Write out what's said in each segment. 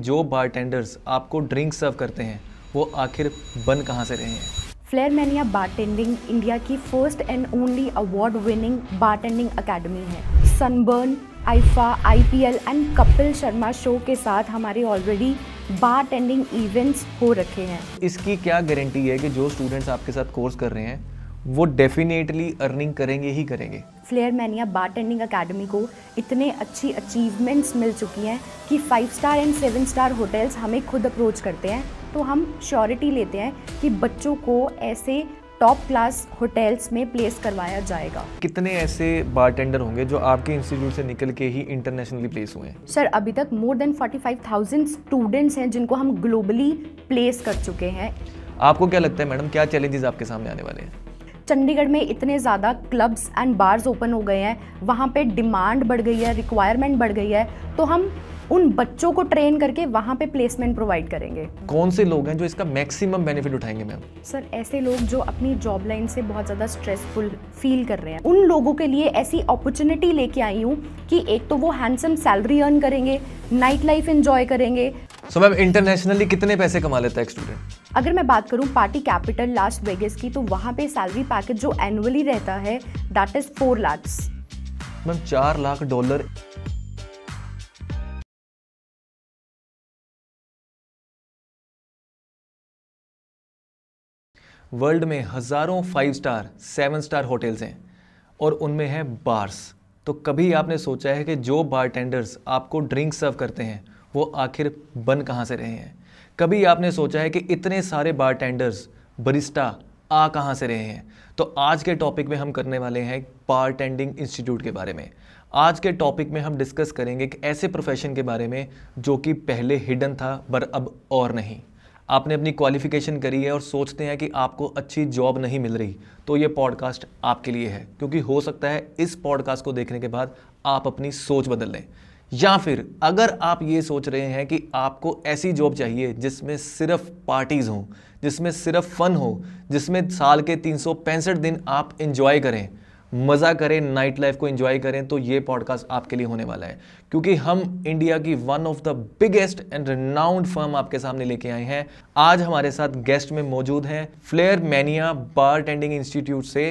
जो बारटेंडर्स आपको ड्रिंक सर्व करते हैं वो आखिर बन कहाँ से रहे हैं। फ्लेयर मैनिया बारटेंडिंग इंडिया की first and only award winning bartending academy है। Sunburn, IIFA, IPL and Kapil Sharma show के साथ हमारे ऑलरेडी बारटेंडिंग इवेंट्स हो रखे हैं। इसकी क्या गारंटी है कि जो स्टूडेंट्स आपके साथ कोर्स कर रहे हैं वो डेफिनेटली अर्निंग करेंगे ही करेंगे। फ्लेयर मैनिया बारटेंडिंग अकेडमी को इतने अच्छी अचीवमेंट्स मिल चुकी हैं कि 5 स्टार एंड 7 स्टार होटल्स हमें खुद अप्रोच करते हैं, तो हम श्योरिटी लेते हैं कि बच्चों को ऐसे टॉप क्लास होटल्स में प्लेस करवाया जाएगा। कितने ऐसे बारटेंडर होंगे जो आपके इंस्टीट्यूट से निकल के ही इंटरनेशनली प्लेस हुए हैं? सर, अभी तक मोर देन 45,000 स्टूडेंट्स हैं जिनको हम ग्लोबली प्लेस कर चुके हैं। आपको क्या लगता है मैडम, क्या चैलेंजेस आपके सामने आने वाले हैं? चंडीगढ़ में इतने ज़्यादा क्लब्स एंड बार्स ओपन हो गए हैं, वहाँ पे डिमांड बढ़ गई है, रिक्वायरमेंट बढ़ गई है, तो हम उन बच्चों को ट्रेन करके वहाँ पे प्लेसमेंट प्रोवाइड करेंगे। कौन से लोग हैं जो इसका मैक्सिमम बेनिफिट उठाएंगे मैम? सर, ऐसे लोग जो अपनी जॉब लाइन से बहुत ज़्यादा स्ट्रेसफुल फील कर रहे हैं, उन लोगों के लिए ऐसी अपॉर्चुनिटी लेके आई हूँ कि एक तो वो हैंडसम सैलरी अर्न करेंगे, नाइट लाइफ एंजॉय करेंगे। सो मैम, इंटरनेशनली कितने पैसे कमा लेता है एक स्टूडेंट? अगर मैं बात करूं पार्टी कैपिटल लास वेगास की, तो वहाँ पे सैलरी पैकेज जो एनुअली रहता है that is 4 lakh. Ma'am, $4 lakh. World में हजारों 5 स्टार 7 स्टार होटल्स हैं और उनमें है बार्स। तो कभी आपने सोचा है कि जो बारटेंडर्स आपको ड्रिंक सर्व करते हैं वो आखिर बन कहाँ से रहे हैं? कभी आपने सोचा है कि इतने सारे बारटेंडर्स, बरिस्टा आ कहाँ से रहे हैं? तो आज के टॉपिक में हम करने वाले हैं बारटेंडिंग इंस्टीट्यूट के बारे में। आज के टॉपिक में हम डिस्कस करेंगे एक ऐसे प्रोफेशन के बारे में जो कि पहले हिडन था पर अब और नहीं। आपने अपनी क्वालिफिकेशन करी है और सोचते हैं कि आपको अच्छी जॉब नहीं मिल रही, तो ये पॉडकास्ट आपके लिए है, क्योंकि हो सकता है इस पॉडकास्ट को देखने के बाद आप अपनी सोच बदल लें। या फिर अगर आप ये सोच रहे हैं कि आपको ऐसी जॉब चाहिए जिसमें सिर्फ पार्टीज हों, जिसमें सिर्फ फन हो, जिसमें साल के 365 दिन आप एंजॉय करें, मज़ा करें, नाइट लाइफ को एंजॉय करें, तो ये पॉडकास्ट आपके लिए होने वाला है। क्योंकि हम इंडिया की one of the biggest and renowned firm आपके सामने लेके आए हैं। आज हमारे साथ गेस्ट में मौजूद हैं फ्लेयर मैनिया बारटेंडिंग इंस्टीट्यूट से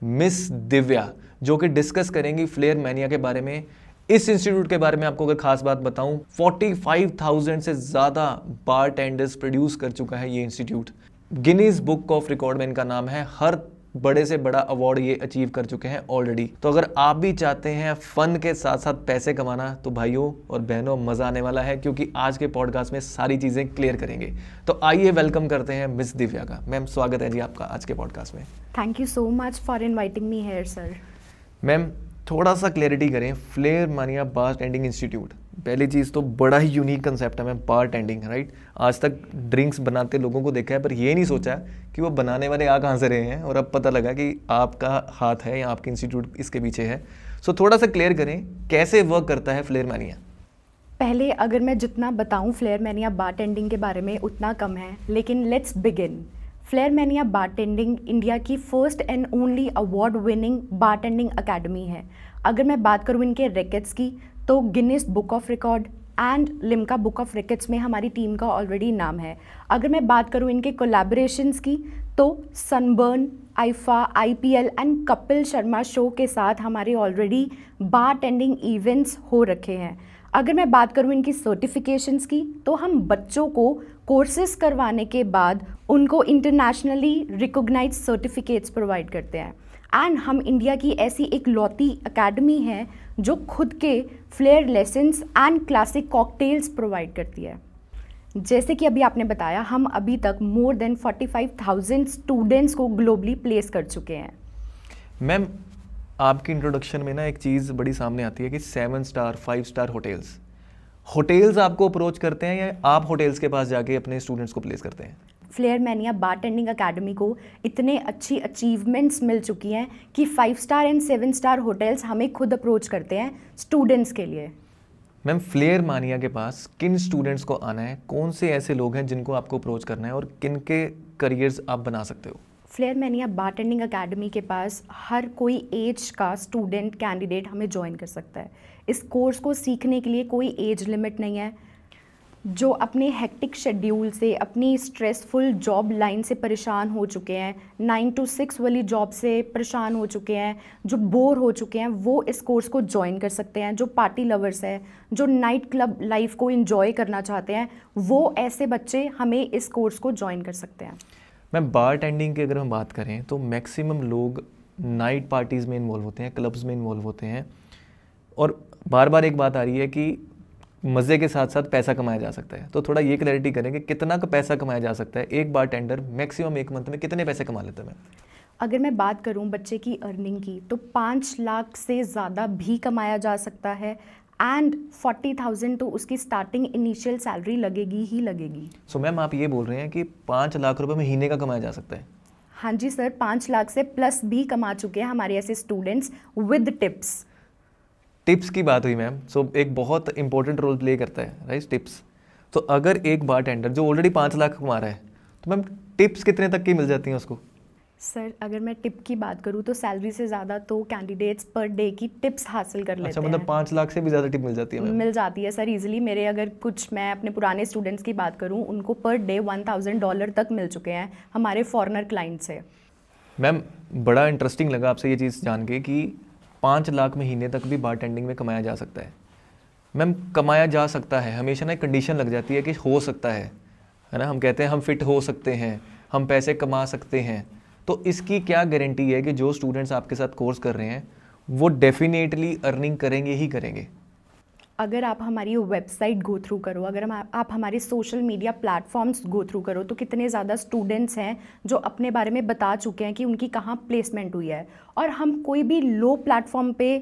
मिस दिव्या, जो कि डिस्कस करेंगी फ्लेयर मैनिया के बारे में। इस इंस्टीट्यूट के बारे में आपको अगर खास बात बताऊं, 45,000 से ज़्यादा बारटेंडर्स प्रोड्यूस कर चुका है ये institute. Guinness book of record में इनका नाम है। हर बड़े से बड़ा अवार्ड ये अचीव कर चुके हैं ऑलरेडी। तो अगर आप भी चाहते हैं फन के साथ साथ पैसे कमाना, तो भाइयों और बहनों मज़ा आने वाला है, क्योंकि आज के पॉडकास्ट में सारी चीज़ें क्लियर करेंगे। तो आइए वेलकम करते हैं मिस दिव्या का। मैम, स्वागत है जी आपका आज के पॉडकास्ट में। Thank you so much for inviting me here sir. Ma'am, थोड़ा सा क्लैरिटी करें, फ्लेयर मैनिया बारटेंडिंग इंस्टीट्यूट, पहली चीज़ तो बड़ा ही यूनिक कंसेप्ट है मैम, बारटेंडिंग, राइट। आज तक ड्रिंक्स बनाते लोगों को देखा है, पर ये नहीं सोचा कि वो बनाने वाले आ कहाँ से रहे हैं, और अब पता लगा कि आपका हाथ है या आपके इंस्टीट्यूट इसके पीछे है। सो थोड़ा सा क्लियर करें, कैसे वर्क करता है फ्लेयर मैनिया? पहले अगर मैं जितना बताऊं फ्लेयर मैनिया बारटेंडिंग के बारे में उतना कम है, लेकिन let's begin. Flair mania bartending India की first and only award winning bartending academy है। अगर मैं बात करूं इनके रिकॉर्ड्स की, तो Guinness book of record and Limca book of records में हमारी टीम का ऑलरेडी नाम है। अगर मैं बात करूं इनके कोलैबोरेशंस की, तो sunburn, IIFA, IPL and Kapil Sharma show के साथ हमारे ऑलरेडी बारटेंडिंग इवेंट्स हो रखे हैं। अगर मैं बात करूं इनकी सर्टिफिकेशंस की, तो हम बच्चों को कोर्सेज करवाने के बाद उनको इंटरनेशनली रिकॉग्नाइज्ड सर्टिफिकेट्स प्रोवाइड करते हैं। एंड हम इंडिया की ऐसी एक लौती एकेडमी है जो खुद के flair lessons and classic cocktails provide करती है। जैसे कि अभी आपने बताया, हम अभी तक मोर देन 45,000 स्टूडेंट्स को ग्लोबली प्लेस कर चुके हैं। मैम, आपकी इंट्रोडक्शन में ना एक चीज़ बड़ी सामने आती है कि 7 स्टार 5 स्टार होटल्स आपको अप्रोच करते हैं या आप होटल्स के पास जाके अपने स्टूडेंट्स को प्लेस करते हैं? फ्लेयर मैनिया बारटेंडिंग अकेडमी को इतने अच्छी अचीवमेंट्स मिल चुकी हैं कि 5 स्टार एंड 7 स्टार होटल्स हमें खुद अप्रोच करते हैं स्टूडेंट्स के लिए। मैम, फ्लेयर मैनिया के पास किन स्टूडेंट्स को आना है? कौन से ऐसे लोग हैं जिनको आपको अप्रोच करना है और किन के करियर्स आप बना सकते हो? फ्लेयर मैनिया बारटेंडिंग अकेडमी के पास हर कोई एज का स्टूडेंट कैंडिडेट हमें ज्वाइन कर सकता है। इस कोर्स को सीखने के लिए कोई एज लिमिट नहीं है। जो अपने हेक्टिक शेड्यूल से, अपनी स्ट्रेसफुल जॉब लाइन से परेशान हो चुके हैं, 9 to 6 वाली जॉब से परेशान हो चुके हैं, जो बोर हो चुके हैं, वो इस कोर्स को ज्वाइन कर सकते हैं। जो पार्टी लवर्स हैं, जो नाइट क्लब लाइफ को एंजॉय करना चाहते हैं, वो ऐसे बच्चे हमें इस कोर्स को ज्वाइन कर सकते हैं। मैम, बार टेंडिंग की अगर हम बात करें तो मैक्सिमम लोग नाइट पार्टीज़ में इन्वॉल्व होते हैं, क्लब्स में इन्वॉल्व होते हैं, और बार बार एक बात आ रही है कि मज़े के साथ साथ पैसा कमाया जा सकता है। तो थोड़ा ये क्लैरिटी करें कि कितना का पैसा कमाया जा सकता है, एक बार टेंडर मैक्सिमम एक मंथ में कितने पैसे कमा लेता है मैम? अगर मैं बात करूं बच्चे की अर्निंग की, तो 5 लाख से ज़्यादा भी कमाया जा सकता है, एंड 40,000 तो उसकी स्टार्टिंग इनिशियल सैलरी लगेगी ही लगेगी। सो मैम, आप ये बोल रहे हैं कि 5 लाख रुपए महीने का कमाया जा सकता है? हाँ जी सर, 5 लाख से प्लस भी कमा चुके हैं हमारे ऐसे स्टूडेंट्स विद टिप्स। टिप्स की बात हुई मैम, सो एक बहुत इंपॉर्टेंट रोल प्ले करता है राइट, टिप्स। तो अगर एक बार टेंडर जो ऑलरेडी 5 लाख कमा रहा है, तो मैम टिप्स कितने तक की मिल जाती हैं उसको? सर अगर मैं टिप की बात करूँ तो सैलरी से ज़्यादा तो कैंडिडेट्स पर डे की टिप्स हासिल कर लेते अच्छा, हैं। मतलब 5 लाख से भी ज़्यादा टिप मिल जाती है मैम? मिल जाती है सर इजीली। मेरे अगर कुछ मैं अपने पुराने स्टूडेंट्स की बात करूँ, उनको पर डे $1,000 तक मिल चुके हैं हमारे फॉरेनर क्लाइंट से। मैम, बड़ा इंटरेस्टिंग लगा आपसे ये चीज़ जान के कि 5 लाख महीने तक भी बार टेंडिंग में कमाया जा सकता है। मैम, कमाया जा सकता है, हमेशा ना एक कंडीशन लग जाती है कि हो सकता है ना। हम कहते हैं हम फिट हो सकते हैं, हम पैसे कमा सकते हैं। तो इसकी क्या गारंटी है कि जो स्टूडेंट्स आपके साथ कोर्स कर रहे हैं वो डेफिनेटली अर्निंग करेंगे ही करेंगे? अगर आप हमारी वेबसाइट गो थ्रू करो, अगर आप हमारे social media platforms go through करो, तो कितने ज़्यादा स्टूडेंट्स हैं जो अपने बारे में बता चुके हैं कि उनकी कहाँ प्लेसमेंट हुई है। और हम कोई भी लो प्लेटफॉर्म पे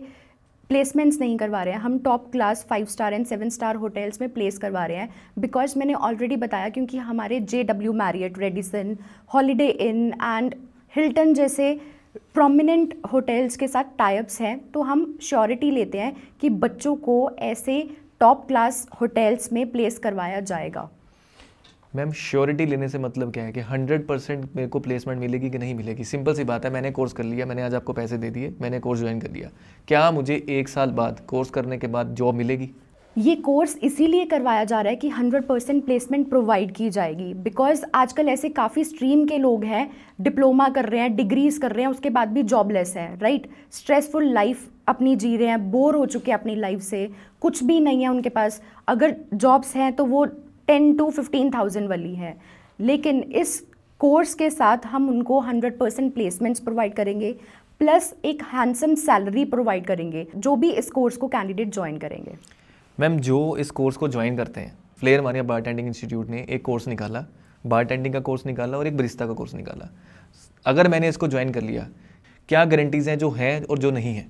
प्लेसमेंट्स नहीं करवा रहे हैं, हम top class 5 star and 7 star hotels में प्लेस करवा रहे हैं। बिकॉज मैंने ऑलरेडी बताया, क्योंकि हमारे JW Marriott, Radisson, holiday in and Hilton जैसे प्रोमिनेंट होटल्स के साथ टाइप्स हैं, तो हम श्योरिटी लेते हैं कि बच्चों को ऐसे टॉप क्लास होटल्स में प्लेस करवाया जाएगा। मैम, श्योरिटी लेने से मतलब क्या है कि 100% मेरे को प्लेसमेंट मिलेगी कि नहीं मिलेगी? सिंपल सी बात है, मैंने कोर्स कर लिया, मैंने आज आपको पैसे दे दिए, मैंने कोर्स ज्वाइन कर लिया, क्या मुझे 1 साल बाद कोर्स करने के बाद जॉब मिलेगी? ये कोर्स इसीलिए करवाया जा रहा है कि 100% प्लेसमेंट प्रोवाइड की जाएगी। बिकॉज आजकल ऐसे काफ़ी स्ट्रीम के लोग हैं, डिप्लोमा कर रहे हैं, डिग्रीज कर रहे हैं, उसके बाद भी जॉबलेस है, राइट। स्ट्रेसफुल लाइफ अपनी जी रहे हैं, बोर हो चुके हैं अपनी लाइफ से, कुछ भी नहीं है उनके पास। अगर जॉब्स हैं तो वो 10 to 15,000 वाली है। लेकिन इस कोर्स के साथ हम उनको 100% प्लेसमेंट्स प्रोवाइड करेंगे, प्लस एक हैंडसम सैलरी प्रोवाइड करेंगे जो भी इस कोर्स को कैंडिडेट ज्वाइन करेंगे। मैम, जो इस कोर्स को ज्वाइन करते हैं, फ्लेयर मानिया बार टेंडिंग इंस्टीट्यूट ने एक कोर्स निकाला, बार टेंडिंग का कोर्स निकाला और एक बरिस्ता का कोर्स निकाला। अगर मैंने इसको ज्वाइन कर लिया, क्या गारंटीज़ हैं जो हैं और जो नहीं हैं?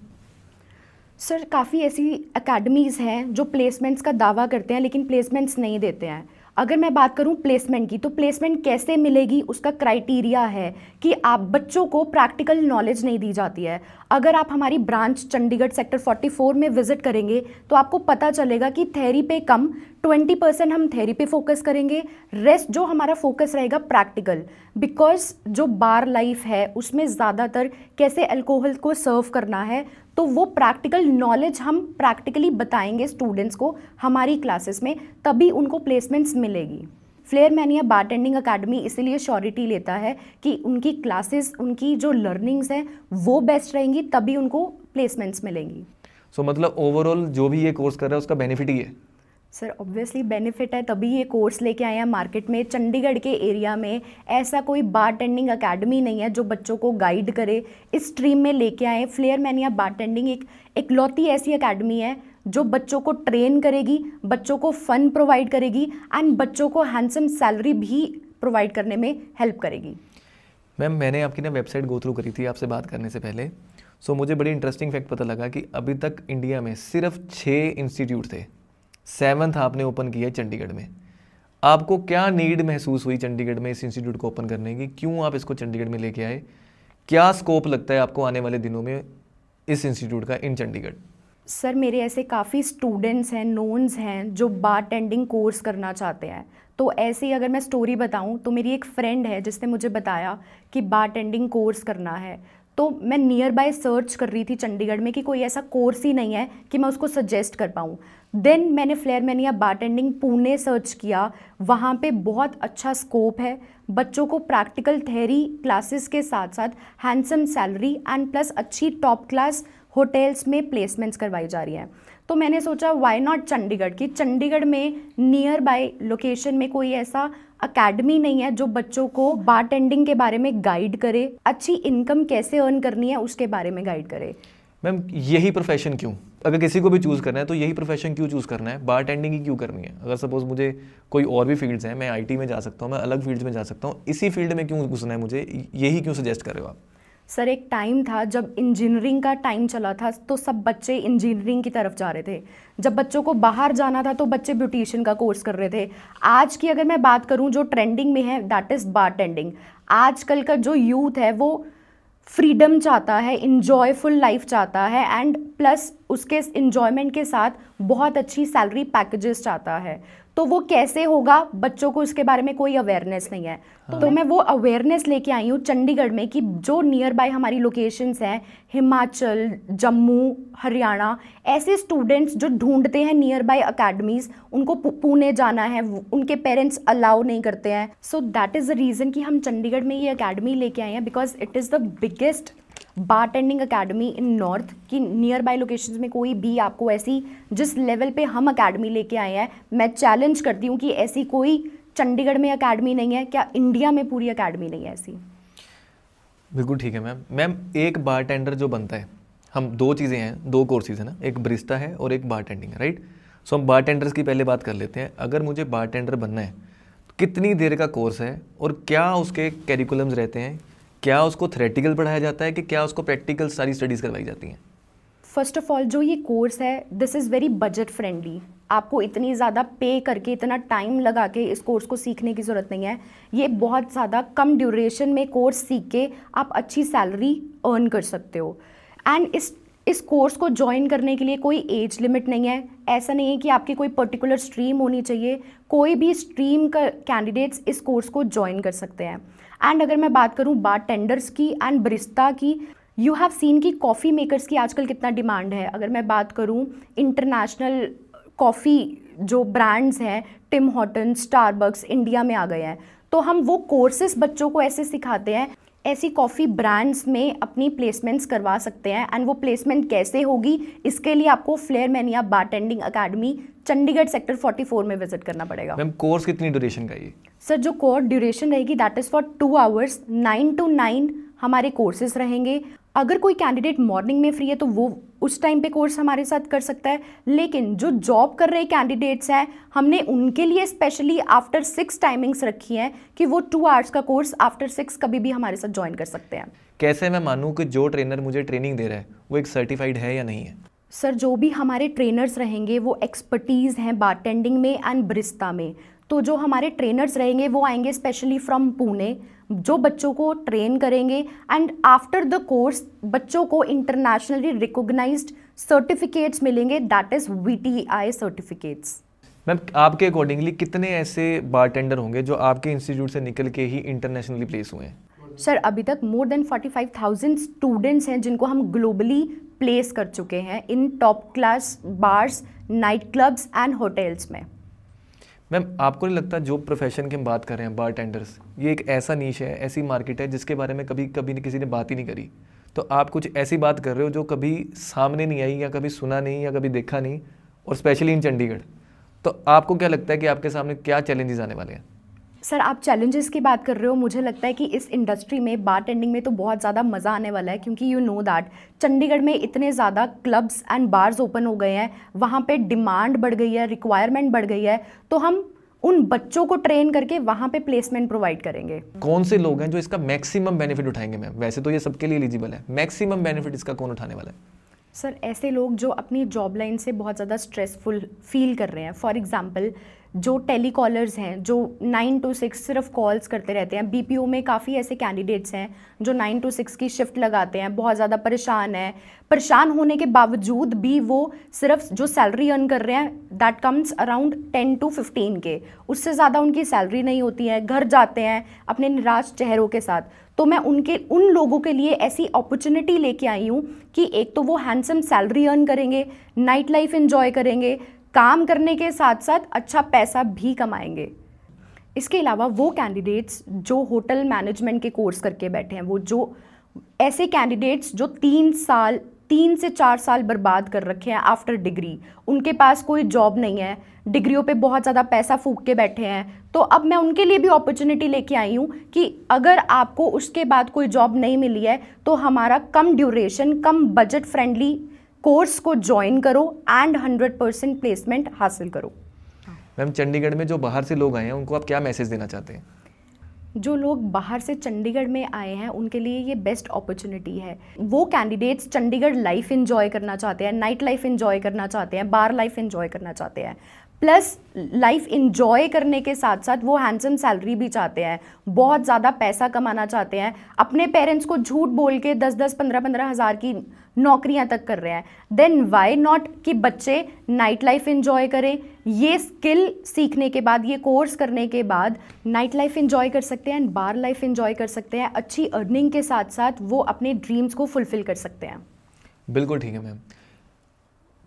सर काफ़ी ऐसी एकेडमीज़ हैं जो प्लेसमेंट्स का दावा करते हैं लेकिन प्लेसमेंट्स नहीं देते हैं। अगर मैं बात करूं प्लेसमेंट की, तो प्लेसमेंट कैसे मिलेगी उसका क्राइटेरिया है कि आप बच्चों को प्रैक्टिकल नॉलेज नहीं दी जाती है। अगर आप हमारी ब्रांच चंडीगढ़ सेक्टर 44 में विजिट करेंगे तो आपको पता चलेगा कि थ्योरी पे कम 20% हम थ्योरी पे फोकस करेंगे, रेस्ट जो हमारा फोकस रहेगा प्रैक्टिकल। बिकॉज जो बार लाइफ है उसमें ज़्यादातर कैसे अल्कोहल को सर्व करना है, तो वो प्रैक्टिकल नॉलेज हम प्रैक्टिकली बताएंगे स्टूडेंट्स को हमारी क्लासेस में, तभी उनको प्लेसमेंट्स मिलेगी। फ्लेयर मैनिया बारटेंडिंग अकेडमी इसीलिए श्योरिटी लेता है कि उनकी क्लासेस, उनकी जो लर्निंग्स हैं वो बेस्ट रहेंगी, तभी उनको प्लेसमेंट्स मिलेंगी। सो मतलब ओवरऑल जो भी ये कोर्स कर रहा है उसका बेनिफिट ही है? सर ऑब्वियसली बेनिफिट है, तभी ये कोर्स लेके आए हैं मार्केट में। चंडीगढ़ के एरिया में ऐसा कोई बारटेंडिंग अकेडमी नहीं है जो बच्चों को गाइड करे, इस स्ट्रीम में लेके आए। फ्लेयर मैनिया बारटेंडिंग एक इकलौती ऐसी अकेडमी है जो बच्चों को ट्रेन करेगी, बच्चों को फन प्रोवाइड करेगी एंड बच्चों को हैंडसम सैलरी भी प्रोवाइड करने में हेल्प करेगी। मैम, मैंने आपकी ना वेबसाइट गो थ्रू करी थी आपसे बात करने से पहले। सो मुझे बड़ी इंटरेस्टिंग फैक्ट पता लगा कि अभी तक इंडिया में सिर्फ 6 इंस्टीट्यूट थे, 7th आपने ओपन किया है चंडीगढ़ में। आपको क्या नीड महसूस हुई चंडीगढ़ में इस इंस्टीट्यूट को ओपन करने की? क्यों आप इसको चंडीगढ़ में लेके आए? क्या स्कोप लगता है आपको आने वाले दिनों में इस इंस्टीट्यूट का इन चंडीगढ़? सर मेरे ऐसे काफ़ी स्टूडेंट्स हैं, नोन्स हैं जो बारटेंडिंग कोर्स करना चाहते हैं। तो ऐसे ही अगर मैं स्टोरी बताऊं तो मेरी एक फ्रेंड है जिसने मुझे बताया कि बारटेंडिंग कोर्स करना है, तो मैं नियर बाय सर्च कर रही थी चंडीगढ़ में कि कोई ऐसा कोर्स ही नहीं है कि मैं उसको सजेस्ट कर पाऊँ। देन मैंने flair mania bartending Pune search किया, वहाँ पे बहुत अच्छा स्कोप है, बच्चों को प्रैक्टिकल थ्योरी क्लासेस के साथ साथ हैंडसम सैलरी एंड प्लस अच्छी टॉप क्लास होटल्स में प्लेसमेंट्स करवाई जा रही हैं। तो मैंने सोचा व्हाई नॉट चंडीगढ़ की, चंडीगढ़ में नियर बाय लोकेशन में कोई ऐसा अकेडमी नहीं है जो बच्चों को बारटेंडिंग के बारे में गाइड करे, अच्छी इनकम कैसे अर्न करनी है उसके बारे में गाइड करे। मैम यही प्रोफेशन क्यों, अगर किसी को भी चूज़ करना है तो यही प्रोफेशन क्यों चूज़ करना है, बारटेंडिंग ही क्यों करनी है? अगर सपोज मुझे कोई और भी फील्ड्स हैं, मैं आईटी में जा सकता हूँ, मैं अलग फील्ड्स में जा सकता हूँ, इसी फील्ड में क्यों घुसना है मुझे, यही क्यों सजेस्ट कर रहे हो आप? सर एक टाइम था जब इंजीनियरिंग का टाइम चला था तो सब बच्चे इंजीनियरिंग की तरफ जा रहे थे, जब बच्चों को बाहर जाना था तो बच्चे ब्यूटिशियन का कोर्स कर रहे थे। आज की अगर मैं बात करूं जो ट्रेंडिंग में है दैट इज़ बारटेंडिंग। आजकल का जो यूथ है वो फ्रीडम चाहता है, इंजॉयफुल लाइफ चाहता है एंड प्लस उसके इन्जॉयमेंट के साथ बहुत अच्छी सैलरी पैकेजेस चाहता है। तो वो कैसे होगा, बच्चों को इसके बारे में कोई अवेयरनेस नहीं है। तो मैं वो अवेयरनेस लेके आई हूँ चंडीगढ़ में कि जो नियर बाय हमारी लोकेशंस हैं, हिमाचल, जम्मू, हरियाणा, ऐसे स्टूडेंट्स जो ढूंढते हैं नियर बाय अकेडमीज़, उनको पुणे जाना है, उनके पेरेंट्स अलाउ नहीं करते हैं। So that is the reason कि हम चंडीगढ़ में ये अकेडमी लेके आए हैं, because it is the biggest bartending academy in north की। नियर बाय लोकेशंस में कोई भी आपको ऐसी जिस लेवल पे हम अकेडमी लेके आए हैं, मैं चैलेंज करती हूँ कि ऐसी कोई चंडीगढ़ में अकेडमी नहीं है, क्या इंडिया में पूरी अकेडमी नहीं है ऐसी। बिल्कुल ठीक है मैम। मैम एक बारटेंडर जो बनता है, हम दो चीज़ें हैं, दो कोर्सेज है ना, एक बरिस्टा है और एक बारटेंडिंग है, राइट? सो हम बारटेंडर्स की पहले बात कर लेते हैं। अगर मुझे बारटेंडर बनना है तो कितनी देर का कोर्स है और क्या उसके कैरिकुलम्स रहते हैं, क्या उसको थ्योरेटिकल पढ़ाया जाता है कि क्या उसको प्रैक्टिकल सारी स्टडीज़ करवाई जाती हैं? फर्स्ट ऑफ ऑल जो ये कोर्स है this is very budget friendly. आपको इतनी ज़्यादा पे करके इतना टाइम लगा के इस कोर्स को सीखने की ज़रूरत नहीं है। ये बहुत ज़्यादा कम ड्यूरेशन में कोर्स सीख के आप अच्छी सैलरी अर्न कर सकते हो। एंड इस कोर्स को ज्वाइन करने के लिए कोई एज लिमिट नहीं है। ऐसा नहीं है कि आपकी कोई पर्टिकुलर स्ट्रीम होनी चाहिए, कोई भी स्ट्रीम का कैंडिडेट्स इस कोर्स को ज्वाइन कर सकते हैं। एंड अगर मैं बात करूँ बारटेंडर्स की एंड बरिस्टा की, यू हैव सीन कि कॉफ़ी मेकर्स की आजकल कितना डिमांड है। अगर मैं बात करूँ इंटरनेशनल कॉफ़ी जो ब्रांड्स हैं, टिम हॉर्टन्स, स्टारबक्स इंडिया में आ गए हैं, तो हम वो कोर्सेज बच्चों को ऐसे सिखाते हैं, ऐसी कॉफ़ी ब्रांड्स में अपनी प्लेसमेंट्स करवा सकते हैं। एंड वो प्लेसमेंट कैसे होगी, इसके लिए आपको flair mania bartending academy Chandigarh sector 44 में विजिट करना पड़ेगा। मैम कोर्स कितनी ड्यूरेशन का ये? सर जो कोर्स ड्यूरेशन रहेगी that is for 2 hours, 9 to 9 हमारे कोर्सेज रहेंगे। अगर कोई कैंडिडेट मॉर्निंग में फ्री है तो वो उस टाइम पे कोर्स हमारे साथ कर सकता है, लेकिन जो जॉब कर रहे कैंडिडेट्स हैं हमने उनके लिए स्पेशली आफ्टर 6 टाइमिंग्स रखी हैं कि वो 2 आवर्स का कोर्स आफ्टर 6 कभी भी हमारे साथ ज्वाइन कर सकते हैं। कैसे मैं मानूँ कि जो ट्रेनर मुझे ट्रेनिंग दे रहा है वो एक सर्टिफाइड है या नहीं है? सर जो भी हमारे ट्रेनर्स रहेंगे वो एक्सपर्टीज़ हैं बारटेंडिंग में एंड बरिस्टा में। तो जो हमारे ट्रेनर्स रहेंगे वो आएंगे स्पेशली फ्रॉम पुणे, जो बच्चों को ट्रेन करेंगे एंड आफ्टर द कोर्स बच्चों को इंटरनेशनली रिकॉग्नाइज्ड सर्टिफिकेट्स मिलेंगे, that is VTI certificates. Ma'am आपके अकॉर्डिंगली कितने ऐसे बारटेंडर होंगे जो आपके इंस्टीट्यूट से निकल के ही इंटरनेशनली प्लेस हुए हैं? सर अभी तक मोर देन 45,000 स्टूडेंट्स हैं जिनको हम ग्लोबली प्लेस कर चुके हैं इन top class bars, night clubs and hotels में। मैम आपको नहीं लगता जो प्रोफेशन की हम बात कर रहे हैं बारटेंडर्स, ये एक ऐसा नीश है, ऐसी मार्केट है जिसके बारे में कभी किसी ने बात ही नहीं करी? तो आप कुछ ऐसी बात कर रहे हो जो कभी सामने नहीं आई या कभी सुना नहीं या कभी देखा नहीं, और स्पेशली इन चंडीगढ़। तो आपको क्या लगता है कि आपके सामने क्या चैलेंजेस आने वाले हैं? सर आप चैलेंजेस की बात कर रहे हो, मुझे लगता है कि इस इंडस्ट्री में बारटेंडिंग में तो बहुत ज़्यादा मज़ा आने वाला है, क्योंकि यू नो दैट चंडीगढ़ में इतने ज़्यादा क्लब्स एंड बार्स ओपन हो गए हैं, वहाँ पे डिमांड बढ़ गई है, रिक्वायरमेंट बढ़ गई है, तो हम उन बच्चों को ट्रेन करके वहाँ पे प्लेसमेंट प्रोवाइड करेंगे। कौन से लोग हैं जो इसका मैक्सिमम बेनिफिट उठाएंगे मैम? वैसे तो ये सबके लिए एलिजिबल है, मैक्सिमम बेनिफिट इसका कौन उठाने वाला है? सर ऐसे लोग जो अपनी जॉब लाइन से बहुत ज़्यादा स्ट्रेसफुल फील कर रहे हैं, फॉर एग्जांपल जो टेलीकॉलर्स हैं जो 9 to 6 सिर्फ कॉल्स करते रहते हैं। BPO में काफ़ी ऐसे कैंडिडेट्स हैं जो 9 to 6 की शिफ्ट लगाते हैं, बहुत ज़्यादा परेशान है, परेशान होने के बावजूद भी वो सिर्फ जो सैलरी अर्न कर रहे हैं दैट कम्स अराउंड 10 to 15 के, उससे ज़्यादा उनकी सैलरी नहीं होती है, घर जाते हैं अपने निराश चेहरों के साथ। तो मैं उन लोगों के लिए ऐसी अपॉर्चुनिटी लेके आई हूँ कि एक तो वो हैंडसम सैलरी अर्न करेंगे, नाइट लाइफ एंजॉय करेंगे, काम करने के साथ साथ अच्छा पैसा भी कमाएंगे। इसके अलावा वो कैंडिडेट्स जो होटल मैनेजमेंट के कोर्स करके बैठे हैं, वो जो ऐसे कैंडिडेट्स जो 3 से 4 साल बर्बाद कर रखे हैं आफ्टर डिग्री, उनके पास कोई जॉब नहीं है, डिग्रियों पे बहुत ज़्यादा पैसा फूंक के बैठे हैं, तो अब मैं उनके लिए भी अपॉर्चुनिटी लेके आई हूँ कि अगर आपको उसके बाद कोई जॉब नहीं मिली है तो हमारा कम ड्यूरेशन, कम बजट फ्रेंडली कोर्स को ज्वाइन करो एंड 100% प्लेसमेंट हासिल करो। मैम, चंडीगढ़ में जो बाहर से लोग आए हैं उनको आप क्या मैसेज देना चाहते हैं? जो लोग बाहर से चंडीगढ़ में आए हैं उनके लिए ये बेस्ट अपॉर्चुनिटी है। वो कैंडिडेट्स चंडीगढ़ लाइफ एंजॉय करना चाहते हैं, नाइट लाइफ एंजॉय करना चाहते हैं, बार लाइफ एंजॉय करना चाहते हैं, प्लस लाइफ एंजॉय करने के साथ साथ वो हैंडसम सैलरी भी चाहते हैं, बहुत ज़्यादा पैसा कमाना चाहते हैं, अपने पेरेंट्स को झूठ बोल के 10-10, 15-15 हज़ार की नौकरियां तक कर रहे हैं, देन वाई नॉट कि बच्चे नाइट लाइफ एंजॉय करें। ये स्किल सीखने के बाद, ये कोर्स करने के बाद नाइट लाइफ एंजॉय कर सकते हैं, बार लाइफ एंजॉय कर सकते हैं, अच्छी अर्निंग के साथ साथ वो अपने ड्रीम्स को फुलफिल कर सकते हैं। बिल्कुल ठीक है मैम।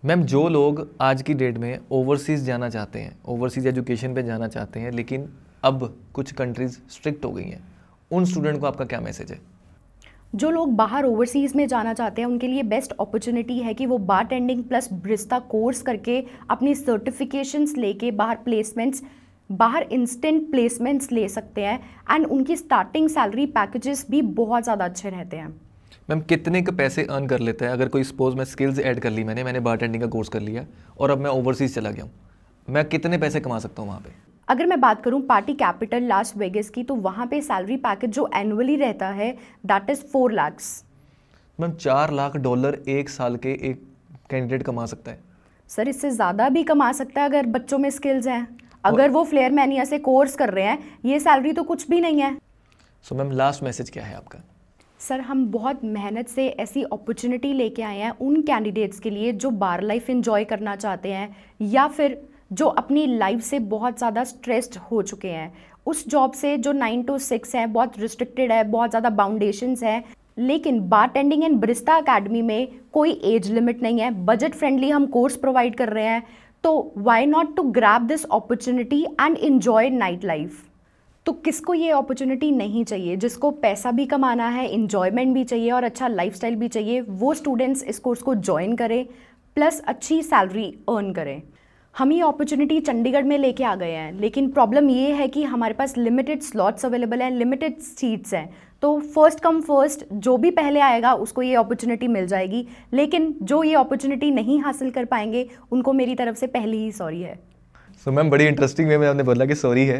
मैम, जो लोग आज की डेट में ओवरसीज़ जाना चाहते हैं, ओवरसीज़ एजुकेशन पे जाना चाहते हैं, लेकिन अब कुछ कंट्रीज़ स्ट्रिक्ट हो गई हैं, उन स्टूडेंट को आपका क्या मैसेज है? जो लोग बाहर ओवरसीज़ में जाना चाहते हैं उनके लिए बेस्ट अपॉर्चुनिटी है कि वो बार टेंडिंग प्लस ब्रिस्ता कोर्स करके अपनी सर्टिफिकेशंस लेके बाहर इंस्टेंट प्लेसमेंट्स ले सकते हैं एंड उनकी स्टार्टिंग सैलरी पैकेजेस भी बहुत ज़्यादा अच्छे रहते हैं। मैम, कितने के पैसे अर्न कर लेता है अगर कोई सपोज मैं स्किल्स ऐड कर ली, मैंने बारटेंडिंग का कोर्स कर लिया और अब मैं ओवरसीज़ चला गया हूँ, मैं कितने पैसे कमा सकता हूँ वहाँ पे? अगर मैं बात करूं पार्टी कैपिटल लास वेगस की, तो वहाँ पे सैलरी पैकेज जो एनुअली रहता है that is 4 lakh. Ma'am, $4 lakh एक साल के एक कैंडिडेट कमा सकता है? सर, इससे ज़्यादा भी कमा सकता है अगर बच्चों में स्किल्स हैं। अगर वो फ्लेयर मैनिया से कोर्स कर रहे हैं, ये सैलरी तो कुछ भी नहीं है। सो मैम, लास्ट मैसेज क्या है आपका? सर, हम बहुत मेहनत से ऐसी अपॉर्चुनिटी लेके आए हैं उन कैंडिडेट्स के लिए जो बार लाइफ एंजॉय करना चाहते हैं या फिर जो अपनी लाइफ से बहुत ज़्यादा स्ट्रेस्ड हो चुके हैं। उस जॉब से जो 9 to 6 है, बहुत रिस्ट्रिक्टेड है, बहुत ज़्यादा बाउंडेशंस है, लेकिन बारटेंडिंग एंड ब्रिस्ता अकेडमी में कोई एज लिमिट नहीं है, बजट फ्रेंडली हम कोर्स प्रोवाइड कर रहे हैं, तो why not to grab this opportunity and enjoy night life. तो किसको ये अपॉर्चुनिटी नहीं चाहिए? जिसको पैसा भी कमाना है, इन्जॉयमेंट भी चाहिए और अच्छा लाइफस्टाइल भी चाहिए, वो स्टूडेंट्स इस कोर्स को ज्वाइन करें प्लस अच्छी सैलरी अर्न करें। हम ये अपॉर्चुनिटी चंडीगढ़ में लेके आ गए हैं, लेकिन प्रॉब्लम ये है कि हमारे पास लिमिटेड स्लॉट्स अवेलेबल हैं, लिमिटेड सीट्स हैं, तो फर्स्ट कम फर्स्ट जो भी पहले आएगा उसको ये अपॉर्चुनिटी मिल जाएगी, लेकिन जो ये अपॉर्चुनिटी नहीं हासिल कर पाएंगे उनको मेरी तरफ से पहले ही सॉरी है। सो मैम, बड़ी इंटरेस्टिंग वे में आपने बोला कि सॉरी है,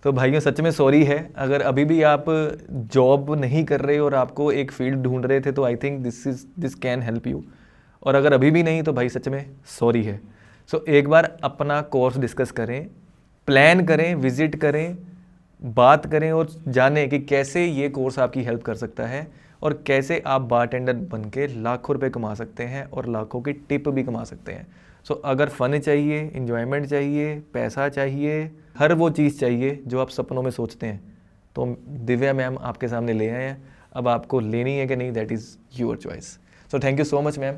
तो भाइयों सच में सॉरी है। अगर अभी भी आप जॉब नहीं कर रहे और आपको एक फील्ड ढूंढ रहे थे तो I think this can help you, और अगर अभी भी नहीं तो भाई सच में सॉरी है। सो एक बार अपना कोर्स डिस्कस करें, प्लान करें, विजिट करें, बात करें और जानें कि कैसे ये कोर्स आपकी हेल्प कर सकता है और कैसे आप बारटेंडर बन के लाखों रुपए कमा सकते हैं और लाखों की टिप भी कमा सकते हैं। सो अगर फ़न चाहिए, इन्जॉयमेंट चाहिए, पैसा चाहिए, हर वो चीज़ चाहिए जो आप सपनों में सोचते हैं, तो दिव्या मैम आपके सामने ले आए हैं। अब आपको लेनी है कि नहीं, that is your choice. So thank you so much ma'am,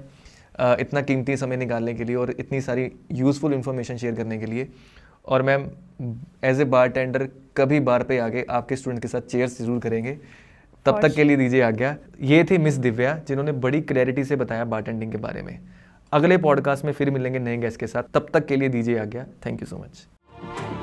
इतना कीमती समय निकालने के लिए और इतनी सारी यूज़फुल इन्फॉर्मेशन शेयर करने के लिए। और मैम, एज ए बारटेंडर कभी बार पे आके आपके स्टूडेंट के साथ चेयर्स जरूर करेंगे। तब तक के लिए दीजिए आज्ञा। ये थी मिस दिव्या जिन्होंने बड़ी क्लैरिटी से बताया बारटेंडिंग के बारे में। अगले पॉडकास्ट में फिर मिलेंगे नए गेस्ट के साथ, तब तक के लिए दीजिए आज्ञा। Thank you so much.